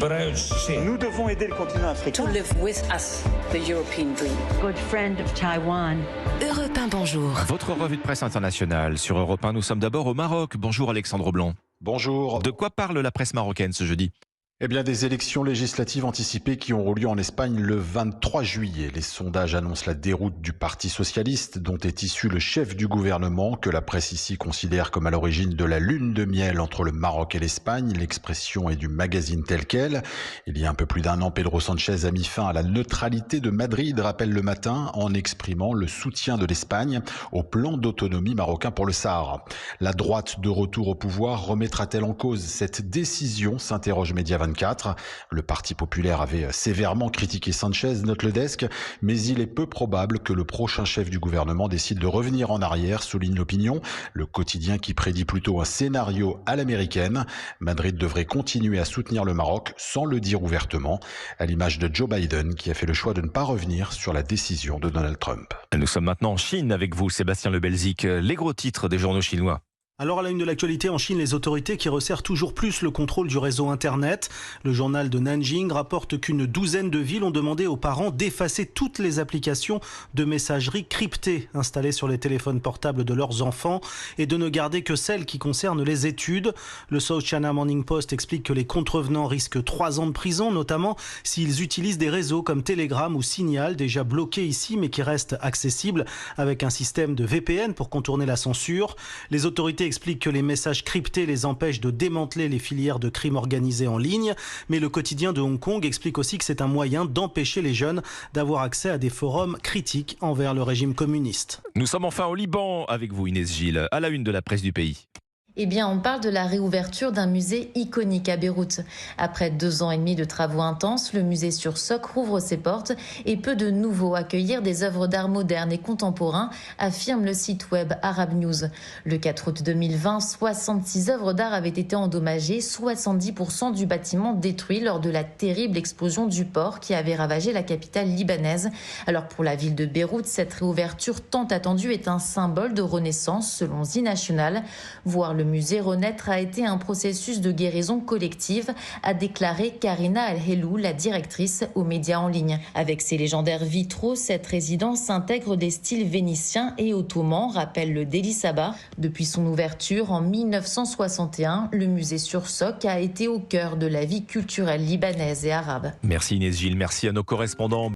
Nous devons aider le continent africain. To live with us, the European dream. Good friend of Taiwan. Europe 1, bonjour. Votre revue de presse internationale sur Europe 1, nous sommes d'abord au Maroc. Bonjour Alexandre Blanc. Bonjour. De quoi parle la presse marocaine ce jeudi ? Eh bien, des élections législatives anticipées qui auront lieu en Espagne le 23 juillet. Les sondages annoncent la déroute du Parti socialiste, dont est issu le chef du gouvernement, que la presse ici considère comme à l'origine de la lune de miel entre le Maroc et l'Espagne. L'expression est du magazine Tel Quel. Il y a un peu plus d'un an, Pedro Sanchez a mis fin à la neutralité de Madrid, rappelle Le Matin, en exprimant le soutien de l'Espagne au plan d'autonomie marocain pour le Sahara. La droite de retour au pouvoir remettra-t-elle en cause cette décision, s'interroge Média 24. Le Parti populaire avait sévèrement critiqué Sanchez, note Le Desk, mais il est peu probable que le prochain chef du gouvernement décide de revenir en arrière, souligne l'Opinion, le quotidien qui prédit plutôt un scénario à l'américaine. Madrid devrait continuer à soutenir le Maroc sans le dire ouvertement, à l'image de Joe Biden qui a fait le choix de ne pas revenir sur la décision de Donald Trump. Nous sommes maintenant en Chine avec vous, Sébastien Le Belzic. Les gros titres des journaux chinois. Alors à la une de l'actualité en Chine, les autorités qui resserrent toujours plus le contrôle du réseau Internet. Le journal de Nanjing rapporte qu'une douzaine de villes ont demandé aux parents d'effacer toutes les applications de messagerie cryptées installées sur les téléphones portables de leurs enfants et de ne garder que celles qui concernent les études. Le South China Morning Post explique que les contrevenants risquent 3 ans de prison, notamment s'ils utilisent des réseaux comme Telegram ou Signal, déjà bloqués ici mais qui restent accessibles avec un système de VPN pour contourner la censure. Les autorités explique que les messages cryptés les empêchent de démanteler les filières de crime organisé en ligne. Mais le quotidien de Hong Kong explique aussi que c'est un moyen d'empêcher les jeunes d'avoir accès à des forums critiques envers le régime communiste. Nous sommes enfin au Liban avec vous Inès Gilles, à la une de la presse du pays. Eh bien, on parle de la réouverture d'un musée iconique à Beyrouth. Après 2 ans et demi de travaux intenses, le musée sur Soc rouvre ses portes et peut de nouveau accueillir des œuvres d'art modernes et contemporains, affirme le site web Arab News. Le 4 août 2020, 66 œuvres d'art avaient été endommagées, 70% du bâtiment détruit lors de la terrible explosion du port qui avait ravagé la capitale libanaise. Alors pour la ville de Beyrouth, cette réouverture tant attendue est un symbole de renaissance selon Z-National. Voir le musée renaître a été un processus de guérison collective, a déclaré Karina El-Helou, la directrice, aux médias en ligne. Avec ses légendaires vitraux, cette résidence intègre des styles vénitiens et ottomans, rappelle le Daily Sabah. Depuis son ouverture en 1961, le musée sur Soc a été au cœur de la vie culturelle libanaise et arabe. Merci Inès Gilles, merci à nos correspondants.